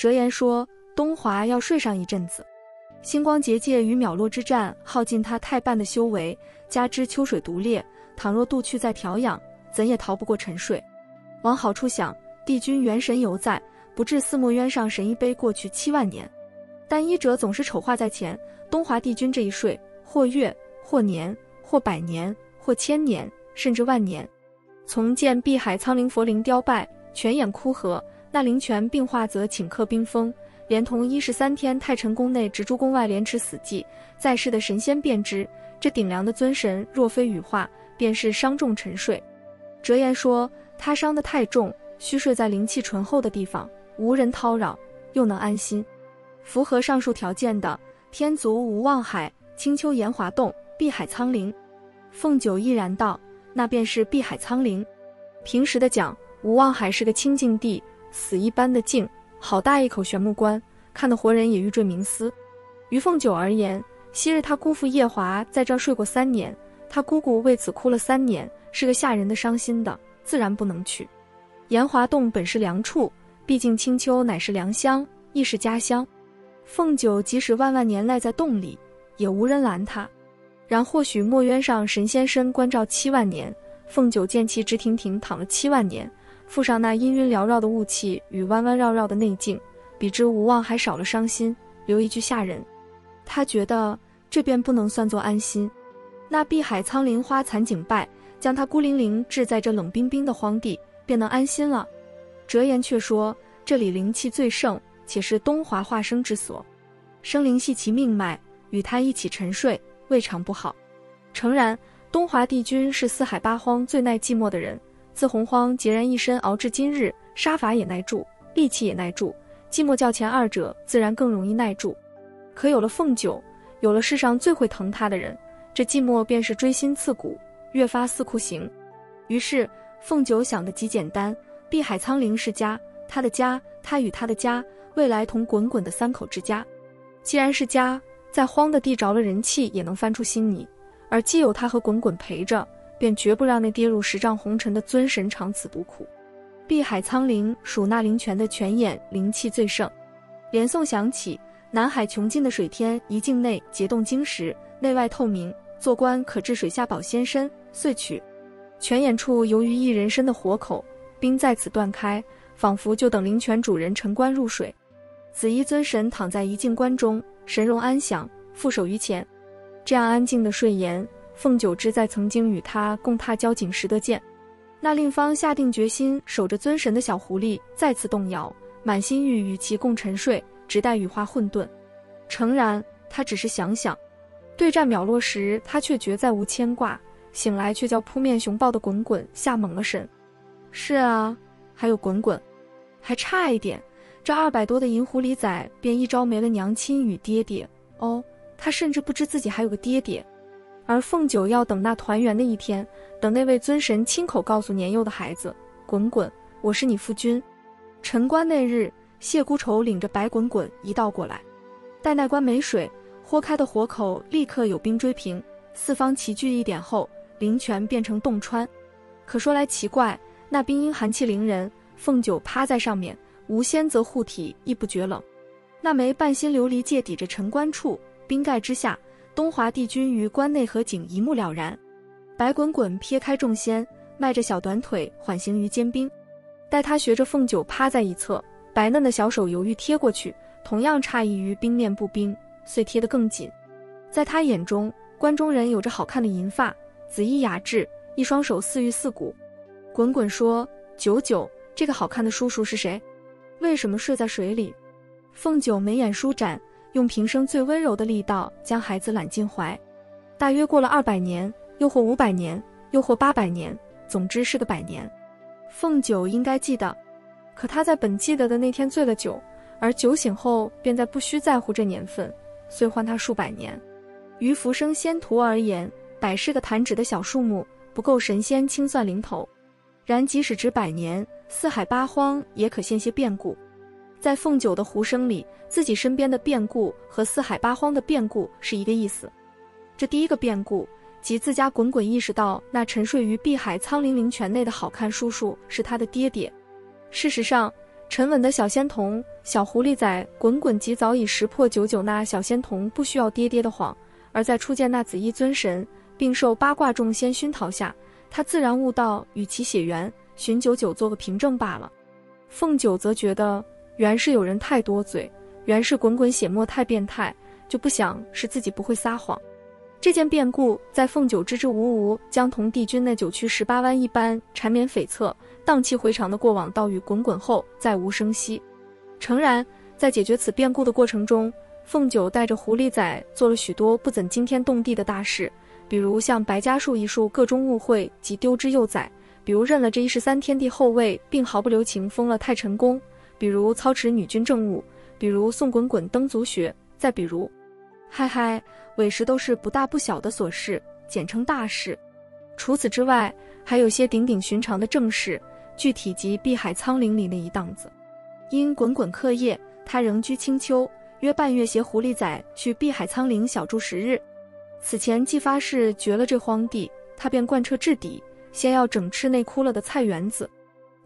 折言说东华要睡上一阵子。星光结界与淼落之战耗尽他太半的修为，加之秋水毒烈，倘若度去再调养，怎也逃不过沉睡。往好处想，帝君元神犹在，不至四墨渊上神一杯过去7万年。但医者总是丑化在前，东华帝君这一睡，或月，或年，或百年，或千年，甚至万年。从见碧海苍灵佛灵雕拜，泉眼枯涸，那灵泉病化则顷刻冰封，连同13天太晨宫内植株宫外廉耻死寂，在世的神仙便知，这顶梁的尊神若非羽化，便是伤重沉睡。折言说他伤得太重，需睡在灵气醇厚的地方，无人叨扰，又能安心。符合上述条件的，天族无望海、青丘岩华洞、碧海苍灵。凤九毅然道，那便是碧海苍灵。平时的讲，无望海是个清净地，死一般的静，好大一口玄木关，看得活人也欲坠冥思。于凤九而言，昔日他姑父叶华在这儿睡过3年，他姑姑为此哭了3年，是个吓人的伤心的，自然不能去。岩华洞本是良处，毕竟青丘乃是良乡，亦是家乡。凤九即使万万年赖在洞里，也无人拦他。然或许墨渊上神仙身关照7万年，凤九见其直挺挺躺了7万年，附上那阴晕缭绕的雾气与弯弯绕绕的内境，比之无望还少了伤心，留一句吓人。他觉得这便不能算作安心。那碧海苍灵花残景败，将他孤零零置在这冷冰冰的荒地，便能安心了。折言却说这里灵气最盛，且是东华化生之所，生灵系其命脉，与他一起沉睡，未尝不好。诚然，东华帝君是四海八荒最耐寂寞的人，自洪荒孑然一身熬至今日，杀伐也耐住，戾气也耐住，寂寞较前二者自然更容易耐住。可有了凤九，有了世上最会疼他的人，这寂寞便是锥心刺骨，越发似酷刑。于是凤九想得极简单，碧海苍灵是家，他的家，他与他的家，未来同滚滚的3口之家。既然是家，再荒的地着了人气也能翻出新泥，而既有他和滚滚陪着，便绝不让那跌入10丈红尘的尊神尝此毒苦。碧海苍灵属那灵泉的泉眼，灵气最盛。连宋响起，南海穷尽的水天一境内结冻晶石，内外透明，做官可至水下保仙身，遂取。泉眼处由于一人参的活口，冰在此断开，仿佛就等灵泉主人沉棺入水。紫衣尊神躺在一境关中，神容安详，负手于前。这样安静的睡颜，凤九之在曾经与他共踏交颈时得见。那令方下定决心守着尊神的小狐狸再次动摇，满心欲与其共沉睡，直待羽化混沌。诚然，他只是想想。对战淼落时，他却觉再无牵挂，醒来却叫扑面熊抱的滚滚吓懵了神。是啊，还有滚滚，还差一点，这200多的银狐狸仔便一朝没了娘亲与爹爹。哦，他甚至不知自己还有个爹爹。而凤九要等那团圆的一天，等那位尊神亲口告诉年幼的孩子，滚滚，我是你夫君。晨关那日，谢孤愁领着白滚滚一道过来，待那关没水，豁开的火口立刻有冰锥平，四方齐聚一点后，灵泉变成洞穿。可说来奇怪，那冰阴寒气凌人，凤九趴在上面，无仙则护体，亦不觉冷。那枚半心琉璃戒抵着晨关处，冰盖之下，东华帝君于关内合景一目了然。白滚滚撇开众仙，迈着小短腿缓行于坚冰，待他学着凤九趴在一侧，白嫩的小手犹豫贴过去，同样诧异于冰面不冰，遂贴得更紧。在他眼中，关中人有着好看的银发，紫衣雅致，一双手似玉似骨。滚滚说，九九，这个好看的叔叔是谁？为什么睡在水里？凤九眉眼舒展，用平生最温柔的力道将孩子揽进怀。大约过了200年，又或500年，又或800年，总之是个100年。凤九应该记得，可他在本记得的那天醉了酒，而酒醒后便再不需在乎这年份，虽换他数百年。于浮生仙途而言，100是个弹指的小数目，不够神仙清算零头。然即使值100年，四海八荒也可现些变故。在凤九的胡声里，自己身边的变故和四海八荒的变故是一个意思。这第一个变故，即自家滚滚意识到那沉睡于碧海苍灵泉内的好看叔叔是他的爹爹。事实上，沉稳的小仙童小狐狸仔滚滚及早已识破九九那小仙童不需要爹爹的谎，而在初见那紫衣尊神，并受八卦众仙熏陶下，他自然悟道与其血缘，寻九九做个凭证罢了。凤九则觉得原是有人太多嘴，原是滚滚血脉太变态，就不想是自己不会撒谎。这件变故在凤九支支吾吾将同帝君那9曲18弯一般缠绵悱恻、荡气回肠的过往道与滚滚后，再无声息。诚然，在解决此变故的过程中，凤九带着狐狸仔做了许多不怎惊天动地的大事，比如像白家树一树各中误会及丢之幼崽，比如认了这113天帝后位，并毫不留情封了太晨宫，比如操持女军政务，比如送滚滚登族学，再比如委实都是不大不小的琐事，简称大事。除此之外，还有些顶顶寻常的正事，具体即碧海苍岭里那一档子。因滚滚课业，他仍居青丘，约半月携狐狸仔去碧海苍岭小住10日。此前既发誓绝了这荒地，他便贯彻至底，先要整吃那枯了的菜园子。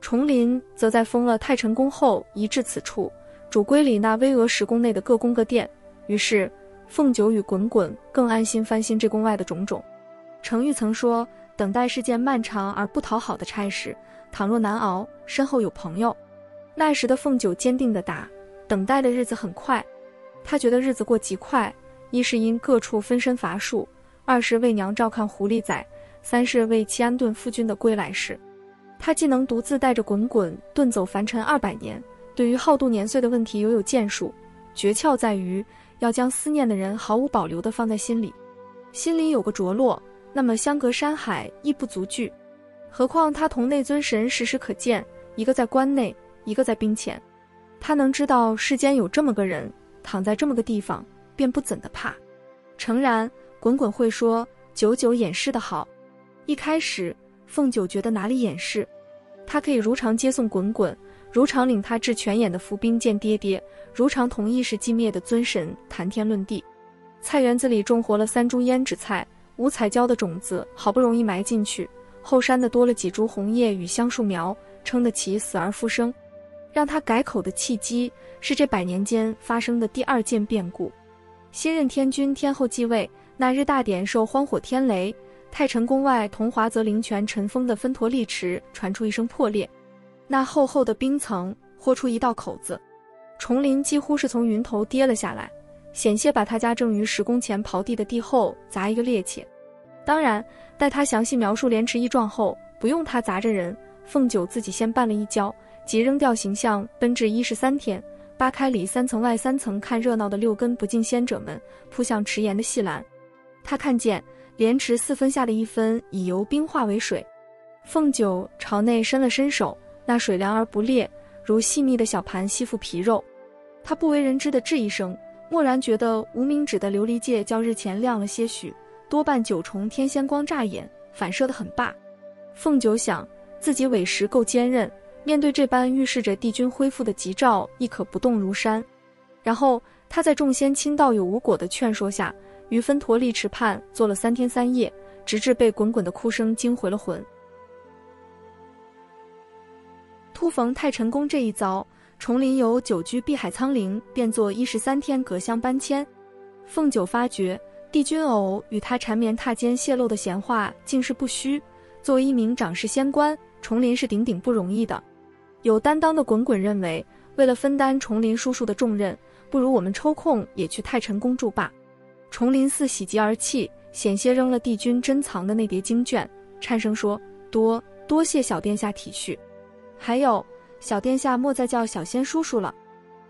崇林则在封了太晨宫后移至此处，主归里那巍峨石宫内的各宫各殿。于是凤九与滚滚更安心翻新这宫外的种种。程昱曾说，等待是件漫长而不讨好的差事，倘若难熬，身后有朋友。那时的凤九坚定地答，等待的日子很快。他觉得日子过极快，一是因各处分身乏术，二是为娘照看狐狸仔，三是为其安顿夫君的归来事。他既能独自带着滚滚遁走凡尘200年，对于好度年岁的问题有建树，诀窍在于要将思念的人毫无保留地放在心里，心里有个着落，那么相隔山海亦不足惧。何况他同那尊神时时可见，一个在关内，一个在兵前，他能知道世间有这么个人，躺在这么个地方，便不怎的怕。诚然，滚滚会说九九掩饰得好。一开始凤九觉得哪里掩饰，他可以如常接送滚滚，如常领他至泉眼的伏兵见爹爹，如常同意是寂灭的尊神谈天论地。菜园子里种活了3株胭脂菜，5彩椒的种子好不容易埋进去，后山的多了几株红叶与香树苗，撑得其死而复生。让他改口的契机是这100年间发生的第2件变故。新任天君天后继位，那日大典受荒火天雷，太晨宫外同华泽灵泉尘封的分陀利池传出一声破裂，那厚厚的冰层豁出一道口子，崇林几乎是从云头跌了下来，险些把他家正于10宫前刨地的地后砸一个趔趄。当然，待他详细描述莲池一状后，不用他砸着人，凤九自己先绊了一跤，即扔掉形象，奔至113天，扒开里3层外3层看热闹的6根不敬仙者们扑向池沿的细栏。他看见莲池4分下的1分已由冰化为水，凤九朝内伸了伸手，那水凉而不烈，如细密的小盘吸附皮肉。他不为人知的质一声，蓦然觉得无名指的琉璃戒较日前亮了些许，多半9重天仙光乍眼，反射得很罢。凤九想，自己委实够坚韧，面对这般预示着帝君恢复的吉兆，亦可不动如山。然后他在众仙亲道友无果的劝说下，于分陀利池畔坐了3天3夜，直至被滚滚的哭声惊回了魂。突逢太晨宫这一遭，崇林由久居碧海苍陵变作113天隔乡搬迁。凤九发觉帝君偶与他缠绵榻间泄露的闲话竟是不虚，作为一名长世仙官，崇林是顶顶不容易的。有担当的滚滚认为，为了分担崇林叔叔的重任，不如我们抽空也去太晨宫住罢。崇林似喜极而泣，险些扔了帝君珍藏的那叠经卷，颤声说：多谢小殿下体恤。还有，小殿下莫再叫小仙叔叔了。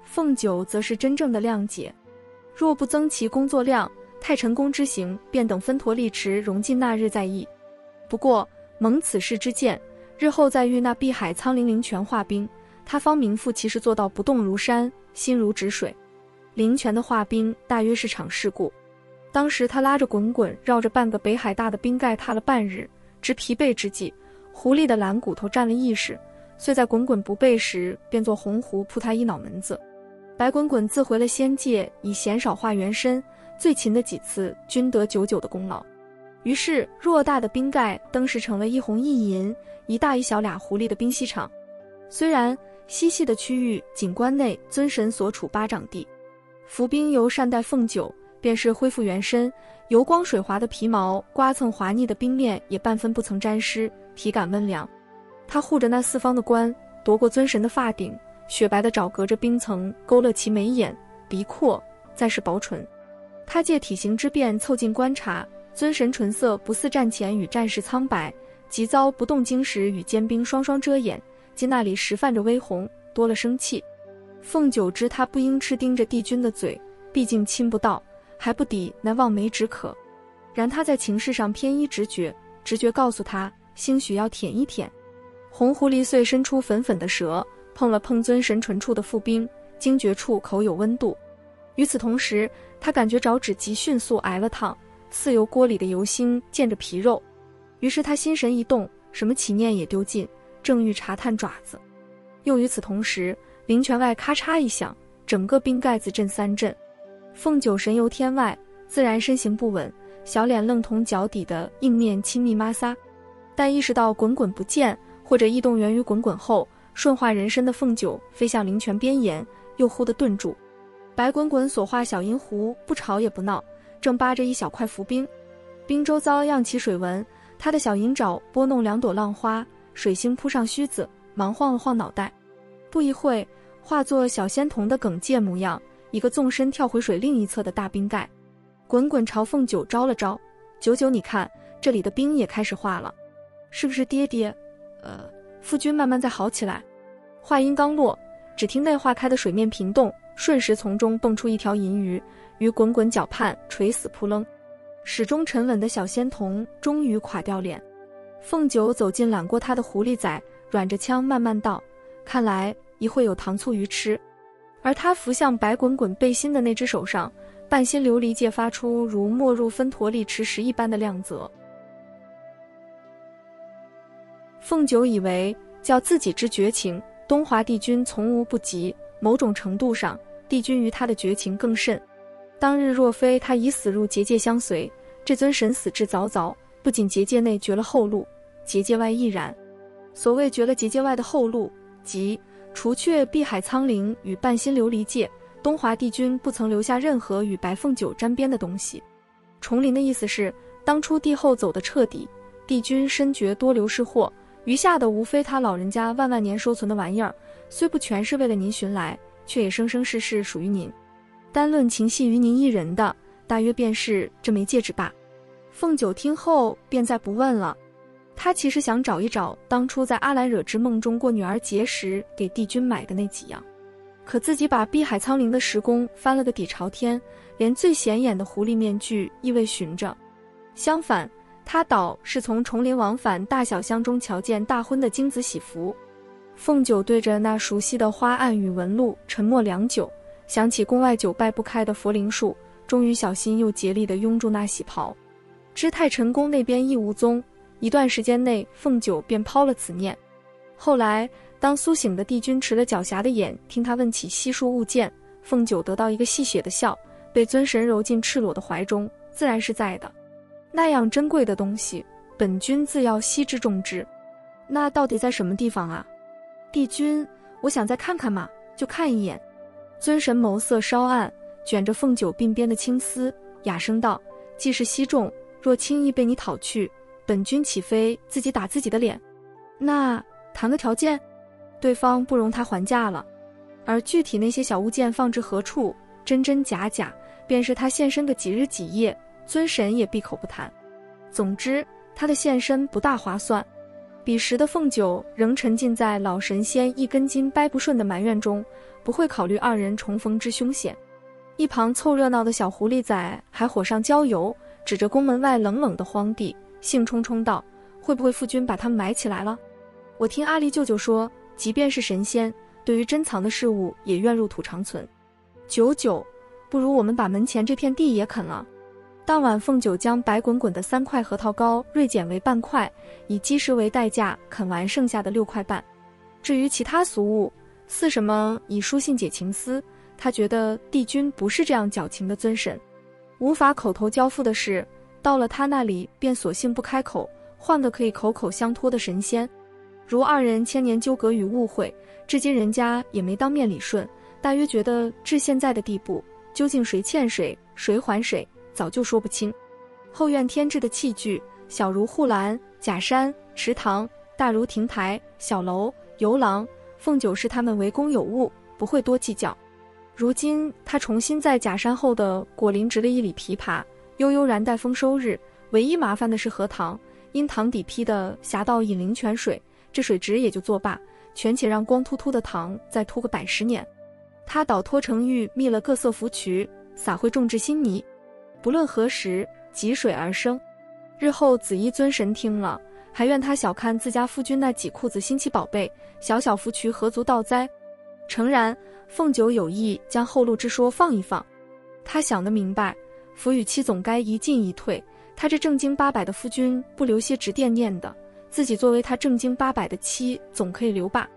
凤九则是真正的谅解，若不增其工作量，太晨宫之行便等分陀利池融进那日再议。不过蒙此事之见，日后再遇那碧海苍灵灵泉化冰，他方名副其实做到不动如山，心如止水。灵泉的化冰大约是场事故，当时他拉着滚滚绕着半个北海大的冰盖踏了半日，直疲惫之际，狐狸的懒骨头占了意识，遂在滚滚不备时便做红狐扑他一脑门子。白滚滚自回了仙界，以鲜少化原身，最勤的几次均得99的功劳。于是偌大的冰盖登时成了一红一银、一大一小俩狐狸的冰嬉场。虽然西系的区域景观内尊神所处巴掌地。伏兵由善待凤九，便是恢复原身，油光水滑的皮毛刮蹭滑腻的冰面也半分不曾沾湿，体感温凉。他护着那四方的冠，夺过尊神的发顶，雪白的爪隔着冰层，勾勒其眉眼、鼻廓，再是薄唇。他借体型之便凑近观察，尊神唇色不似战前与战时苍白，急遭不动惊时与坚冰双双遮掩，今那里时泛着微红，多了生气。凤九知他不应吃盯着帝君的嘴，毕竟亲不到，还不抵那望梅止渴。然他在情事上偏依直觉，直觉告诉他，兴许要舔一舔。红狐狸遂伸出粉粉的舌，碰了碰尊神唇处的腹冰，惊觉处口有温度。与此同时，他感觉脚趾极迅速挨了烫，似由锅里的油星溅着皮肉。于是他心神一动，什么奇念也丢尽，正欲查探爪子。又与此同时，灵泉外咔嚓一响，整个冰盖子震三震。凤九神游天外，自然身形不稳，小脸愣同脚底的硬面亲密摩挲。但意识到滚滚不见，或者异动源于滚滚后，顺化人身的凤九飞向灵泉边沿，又忽地顿住。白滚滚所画小银狐不吵也不闹，正扒着一小块浮冰，冰周遭漾起水纹，他的小银爪拨弄两朵浪花，水星扑上须子，忙晃了晃脑袋。不一会，化作小仙童的耿介模样，一个纵身跳回水另一侧的大冰盖。滚滚朝凤九招了招，九九你看，这里的冰也开始化了，是不是爹爹？夫君慢慢再好起来。话音刚落，只听内化开的水面频动，瞬时从中蹦出一条银鱼，于滚滚脚畔垂死扑棱。始终沉稳的小仙童终于垮掉脸。凤九走近揽过他的狐狸仔，软着腔慢慢道，看来一会有糖醋鱼吃。而他扶向白滚滚背心的那只手上，半心琉璃界发出如没入分陀利池石一般的亮泽。凤九以为叫自己之绝情，东华帝君从无不及，某种程度上，帝君于他的绝情更甚。当日若非他已死入结界相随，这尊神死至早早，不仅结界内绝了后路，结界外亦然。所谓绝了结界外的后路，即除却碧海苍灵与半心琉璃界，东华帝君不曾留下任何与白凤九沾边的东西。重临的意思是，当初帝后走得彻底，帝君深觉多留是祸，余下的无非他老人家万万年收存的玩意儿，虽不全是为了您寻来，却也生生世世属于您。单论情系于您一人的，大约便是这枚戒指罢。凤九听后便再不问了。他其实想找一找当初在阿兰惹之梦中过女儿节时给帝君买的那几样，可自己把碧海苍灵的石弓翻了个底朝天，连最显眼的狐狸面具亦未寻着。相反，他倒是从崇林往返大小箱中瞧见大婚的金子喜服。凤九对着那熟悉的花案与纹路沉默良久，想起宫外久拜不开的佛铃树，终于小心又竭力地拥住那喜袍。知太晨宫那边亦无踪，一段时间内凤九便抛了此念。后来当苏醒的帝君持了狡黠的眼听他问起悉数物件，凤九得到一个戏谑的笑，被尊神揉进赤裸的怀中，自然是在的。那样珍贵的东西，本君自要惜之重之。那到底在什么地方啊？帝君，我想再看看嘛，就看一眼。尊神眸色稍暗，卷着凤九鬓边的青丝，哑声道，既是稀重，若轻易被你讨去，本君岂非自己打自己的脸？那谈个条件，对方不容他还价了。而具体那些小物件放置何处，真真假假，便是他现身个几日几夜，尊神也闭口不谈。总之，他的现身不大划算。彼时的凤九仍沉浸在老神仙一根筋掰不顺的埋怨中，不会考虑二人重逢之凶险。一旁凑热闹的小狐狸仔还火上浇油，指着宫门外冷冷的荒地，兴冲冲道，会不会父君把他们埋起来了？我听阿离舅舅说，即便是神仙，对于珍藏的事物也愿入土长存。九九，不如我们把门前这片地也啃了。当晚凤九将白滚滚的3块核桃糕锐减为半块，以鸡食为代价啃完剩下的6块半。至于其他俗物，似什么以书信解情思，他觉得帝君不是这样矫情的尊神。无法口头交付的事，到了他那里便索性不开口，换个可以口口相托的神仙。如二人千年纠葛与误会，至今人家也没当面理顺，大约觉得至现在的地步，究竟谁欠谁，谁还谁，早就说不清。后院添置的器具，小如护栏、假山、池塘，大如亭台、小楼、游廊，凤九视他们为公有物，不会多计较。如今他重新在假山后的果林植了一里枇杷，悠悠然待丰收日。唯一麻烦的是荷塘，因塘底批的狭道引灵泉水，这水质也就作罢，全且让光秃秃的塘再秃个100-10年。他倒脱成玉，密了各色浮渠，撒会种植新泥，不论何时汲水而生。日后紫衣尊神听了，还怨他小看自家夫君那几裤子新奇宝贝，小小浮渠何足道哉？诚然，凤九有意将后路之说放一放，他想得明白，夫与妻总该一进一退，他这正经八百的夫君不留些直惦念的，自己作为他正经八百的妻总可以留吧。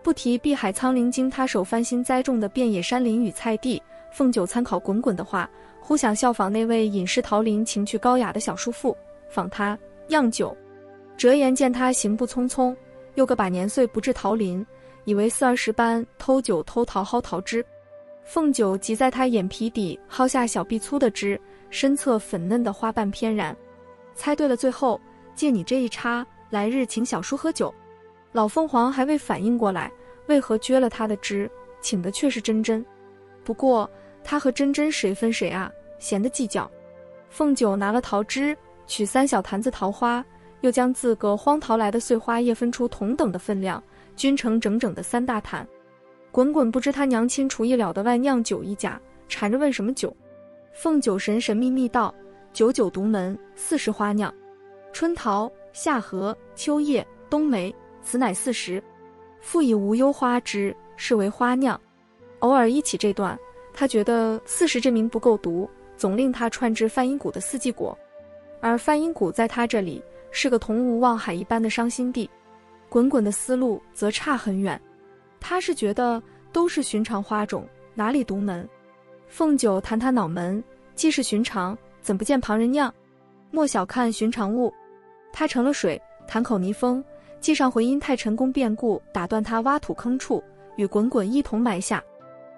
不提碧海苍林经他手翻新栽种的遍野山林与菜地，凤九参考滚滚的话，忽想效仿那位隐士桃林情趣高雅的小叔父，仿他酿酒。折颜见他行步匆匆，又个把年岁不至桃林，以为40-20般偷酒偷桃薅桃枝。凤九即在他眼皮底薅下小臂粗的枝，身侧粉嫩的花瓣翩然。猜对了，最后借你这一插，来日请小叔喝酒。老凤凰还未反应过来，为何撅了他的枝，请的却是珍珍。不过他和珍珍谁分谁啊，闲得计较。凤九拿了桃枝，取3小坛子桃花，又将自个荒淘来的碎花叶分出同等的分量，均成整整的3大坛。滚滚不知他娘亲厨艺了得外酿酒一家，缠着问什么酒。凤九神神秘秘道：99独门，40花酿，春桃、夏荷、秋叶、冬梅，此乃40。复以无忧花枝，是为花酿。偶尔一起这段，他觉得40这名不够读，总令他串至范阴谷的四季果。而范阴谷在他这里是个同无望海一般的伤心地。滚滚的思路则差很远，他是觉得都是寻常花种，哪里独门？凤九弹他脑门，既是寻常，怎不见旁人酿？莫小看寻常物。他盛了水，弹口泥封，系上回因太晨宫变故打断他挖土坑处，与滚滚一同埋下。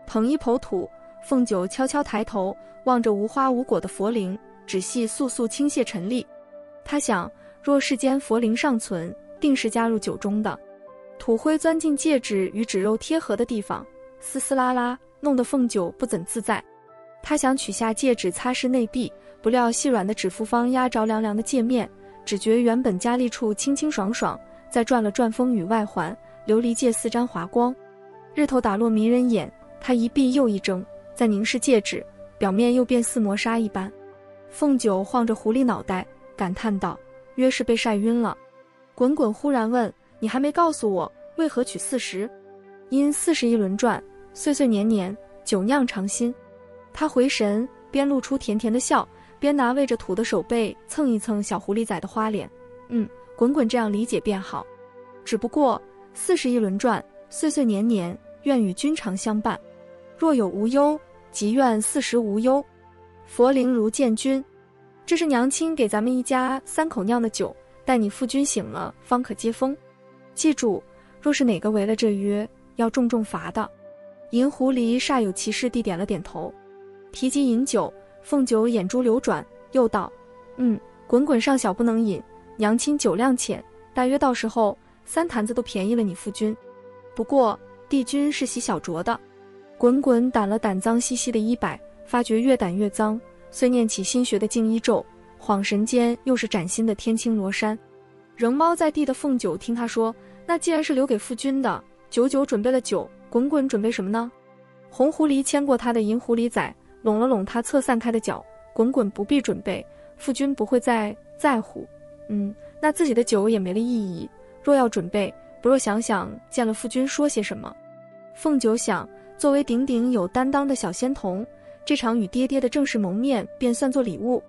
捧一抔土，凤九悄悄抬头望着无花无果的佛灵，只系簌簌倾泻沉粒。他想，若世间佛灵尚存，定是加入酒中的。土灰钻进戒指与指肉贴合的地方，丝丝拉拉，弄得凤九不怎自在。他想取下戒指擦拭内壁，不料细软的指腹方压着凉凉的界面，只觉原本佳丽处清清爽爽，再转了转风雨外环，琉璃戒似沾华光。日头打落迷人眼，他一闭又一睁，再凝视戒指，表面又变似磨砂一般。凤九晃着狐狸脑袋，感叹道：约是被晒晕了。滚滚忽然问：你还没告诉我，为何取40？因41轮转，岁岁年年，酒酿常新。他回神，边露出甜甜的笑，边拿喂着土的手背蹭一蹭小狐狸仔的花脸。滚滚这样理解便好。只不过41轮转，岁岁年年，愿与君常相伴。若有无忧，即愿40无忧。佛灵如见君。这是娘亲给咱们一家3口酿的酒，待你夫君醒了，方可接风。记住，若是哪个违了这约，要重重罚的。银狐狸煞有其事地点了点头。提及饮酒，凤九眼珠流转，又道：滚滚尚小不能饮，娘亲酒量浅，大约到时候3坛子都便宜了你夫君。不过帝君是洗小酌的。滚滚掸了掸脏兮兮的衣摆，发觉越掸越脏，遂念起新学的净衣咒，恍神间又是崭新的天青罗衫。仍猫在地的凤九听他说，那既然是留给夫君的，九准备了酒，滚滚准备什么呢？红狐狸牵过他的银狐狸仔，拢了拢他侧散开的脚，滚滚不必准备，夫君不会再在乎。那自己的酒也没了意义，若要准备，不若想想见了夫君说些什么。凤九想，作为鼎鼎有担当的小仙童，这场与爹爹的正式蒙面便算作礼物。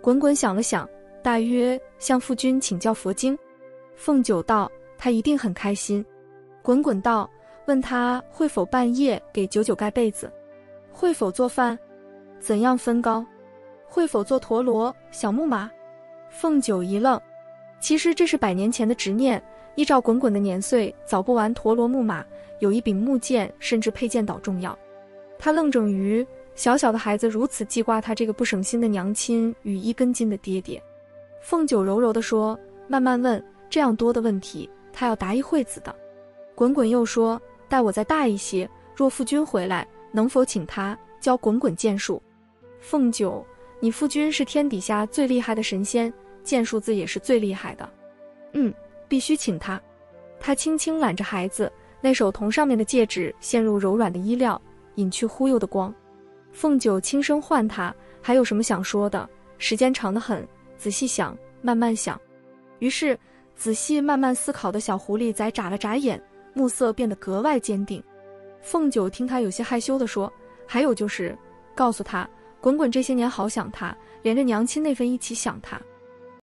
滚滚想了想，大约向夫君请教佛经。凤九道：他一定很开心。滚滚道：问他会否半夜给九盖被子，会否做饭，怎样分糕，会否做陀螺、小木马。凤九一愣，其实这是100年前的执念，依照滚滚的年岁，早不完陀螺木马，有一柄木剑，甚至佩剑倒重要。他愣怔于小小的孩子如此记挂他这个不省心的娘亲与一根筋的爹爹。凤九柔柔地说，慢慢问，这样多的问题，他要答一会子的。滚滚又说，待我再大一些，若父君回来，能否请他教滚滚剑术？凤九，你父君是天底下最厉害的神仙，剑术自也是最厉害的。必须请他。他轻轻揽着孩子，那手瞳上面的戒指陷入柔软的衣料，隐去忽悠的光。凤九轻声唤他，还有什么想说的？时间长得很，仔细想，慢慢想。于是仔细慢慢思考的小狐狸仔眨了眨眼，目色变得格外坚定。凤九听他有些害羞地说，还有就是告诉他，滚滚这些年好想他，连着娘亲那份一起想他。